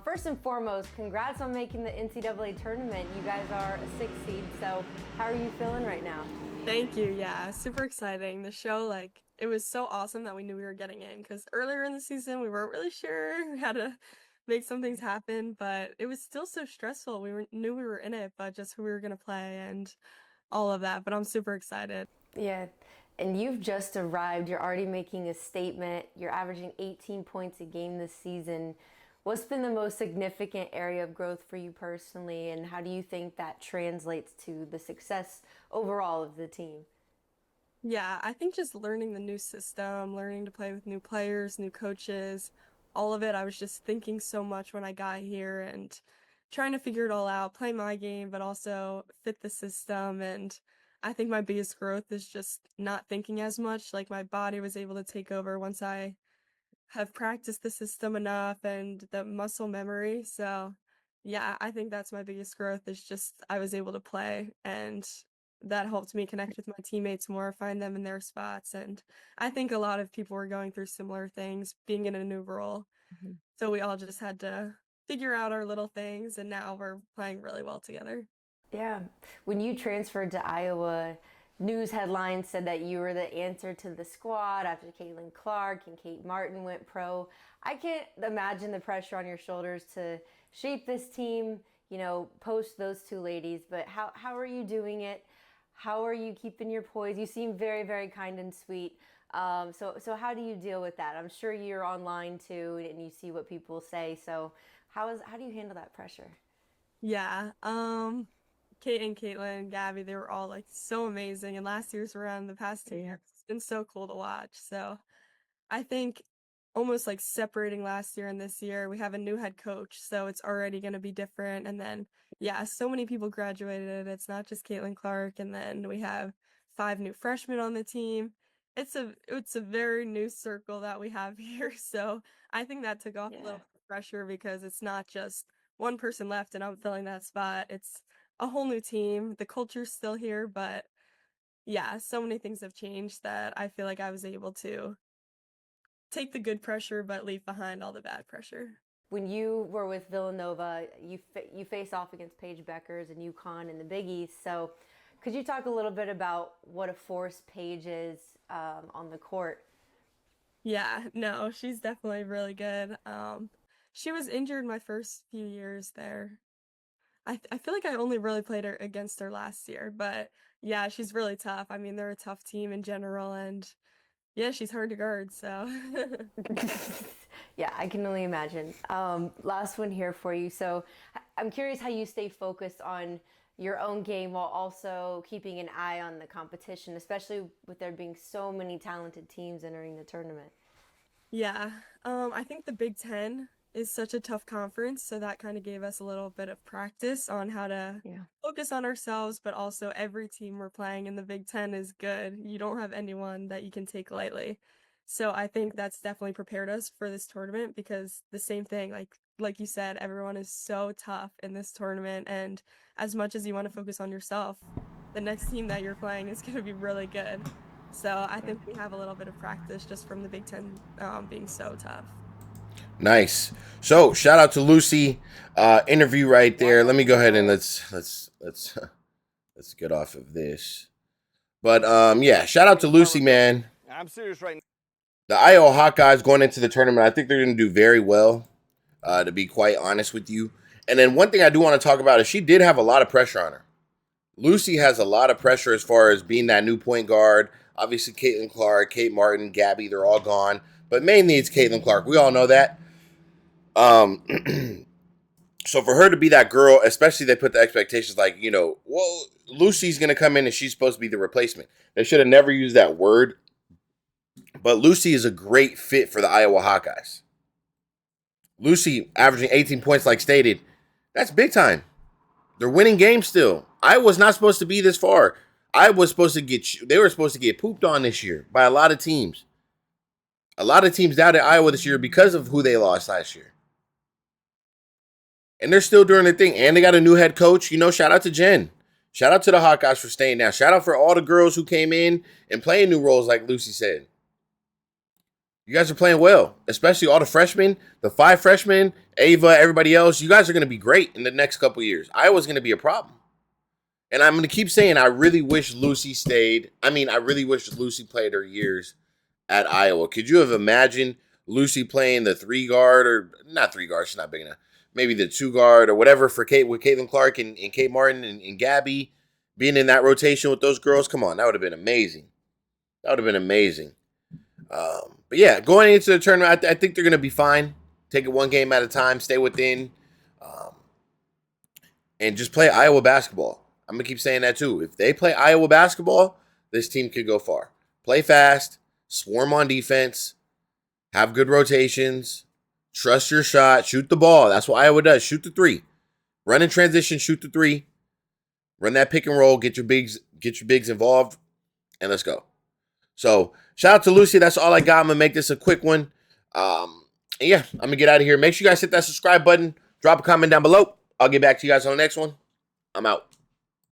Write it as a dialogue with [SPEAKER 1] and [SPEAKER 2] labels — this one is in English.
[SPEAKER 1] First and foremost, congrats on making the NCAA tournament. You guys are a 6 seed, so how are you feeling right now?
[SPEAKER 2] Thank you. Yeah, super exciting. The show, it was so awesome that we knew we were getting in because earlier in the season we weren't really sure. We had to make some things happen, but it was still so stressful. Knew we were in it, but just who we were gonna play and all of that. But I'm super excited.
[SPEAKER 1] Yeah, and you've just arrived. You're already making a statement. You're averaging 18 points a game this season. What's been the most significant area of growth for you personally, and how do you think that translates to the success overall of the team?
[SPEAKER 2] Yeah, I think just learning the new system, learning to play with new players, new coaches, all of it. I was just thinking so much when I got here and trying to figure it all out, play my game, but also fit the system. And I think my biggest growth is just not thinking as much. Like my body was able to take over once I have practiced the system enough and the muscle memory. So, yeah, I think that's my biggest growth is just I was able to play and that helped me connect with my teammates more, find them in their spots. And I think a lot of people were going through similar things, being in a new role. So we all just had to figure out our little things, and now we're playing really well together.
[SPEAKER 1] Yeah. When you transferred to Iowa, news headlines said that you were the answer to the squad after Caitlin Clark and Kate Martin went pro. I can't imagine the pressure on your shoulders to shape this team, post those two ladies, but how are you doing it? How are you keeping your poise? You seem very, very kind and sweet. So how do you deal with that? I'm sure you're online too and you see what people say. So how do you handle that pressure?
[SPEAKER 2] Yeah. Kate and Caitlin, Gabby, they were all so amazing. And last year's around the past 2 years, it's been so cool to watch. So I think almost like separating last year and this year, we have a new head coach, so it's already going to be different. And then, yeah, so many people graduated. It's not just Caitlin Clark, and then we have 5 new freshmen on the team. It's a very new circle that we have here. So I think that took off a
[SPEAKER 1] Yeah.
[SPEAKER 2] little pressure because it's not just one person left and I'm filling that spot. It's a whole new team. The culture's still here, but yeah, so many things have changed that I feel like I was able to take the good pressure but leave behind all the bad pressure.
[SPEAKER 1] When you were with Villanova, you face off against Paige Beckers and UConn in the Big East. So, could you talk a little bit about what a force Paige is on the court?
[SPEAKER 2] Yeah, no, she's definitely really good. She was injured my first few years there. I feel like I only really played her against her last year, but yeah, she's really tough. I mean, they're a tough team in general, and yeah, she's hard to guard. So
[SPEAKER 1] Yeah, I can only imagine. Last one here for you. So, I'm curious how you stay focused on your own game while also keeping an eye on the competition, especially with there being so many talented teams entering the tournament.
[SPEAKER 2] yeah, I think the Big Ten is such a tough conference, so that kind of gave us a little bit of practice on how to
[SPEAKER 1] Yeah.
[SPEAKER 2] focus on ourselves, but also every team we're playing in the Big Ten is good. You don't have anyone that you can take lightly. So I think that's definitely prepared us for this tournament because the same thing, like you said, everyone is so tough in this tournament, and as much as you want to focus on yourself, the next team that you're playing is going to be really good. So I think we have a little bit of practice just from the Big Ten being so tough.
[SPEAKER 3] Nice. So shout out to Lucy. Interview right there. Let me go ahead and let's get off of this. But yeah, shout out to Lucy, man.
[SPEAKER 4] I'm serious right now.
[SPEAKER 3] The Iowa Hawkeyes going into the tournament, I think they're going to do very well. To be quite honest with you. And then one thing I do want to talk about is she did have a lot of pressure on her. Lucy has a lot of pressure as far as being that new point guard. Obviously, Caitlin Clark, Kate Martin, Gabby, they're all gone. But mainly it's Caitlin Clark. We all know that. Um, so for her to be that girl, especially they put the expectations like, well, Lucy's going to come in and she's supposed to be the replacement. They should have never used that word. But Lucy is a great fit for the Iowa Hawkeyes. Lucy averaging 18 points like stated. That's big time. They're winning games still. Iowa's not supposed to be this far. They were supposed to get pooped on this year by a lot of teams. A lot of teams doubted Iowa this year because of who they lost last year. And they're still doing their thing. And they got a new head coach. Shout out to Jen. Shout out to the Hawkeyes for staying down. Shout out for all the girls who came in and playing new roles like Lucy said. You guys are playing well, especially all the freshmen, the 5 freshmen, Ava, everybody else. You guys are going to be great in the next couple of years. Iowa's going to be a problem. And I'm going to keep saying I really wish Lucy stayed. I mean, I really wish Lucy played her years at Iowa. Could you have imagined Lucy playing the 3 guard, or not 3 guard, she's not big enough, maybe the 2 guard or whatever for Kate, with Caitlin Clark and Kate Martin and Gabby being in that rotation with those girls? Come on, that would have been amazing. That would have been amazing. But yeah, going into the tournament, I think they're going to be fine. Take it one game at a time, stay within, and just play Iowa basketball. I'm going to keep saying that too. If they play Iowa basketball, this team could go far. Play fast, swarm on defense, have good rotations, trust your shot, shoot the ball. That's what Iowa does. Shoot the 3. Run in transition, shoot the 3. Run that pick and roll, get your bigs involved, and let's go. So, shout out to Lucy. That's all I got. I'm going to make this a quick one. And yeah, I'm going to get out of here. Make sure you guys hit that subscribe button. Drop a comment down below. I'll get back to you guys on the next one. I'm out.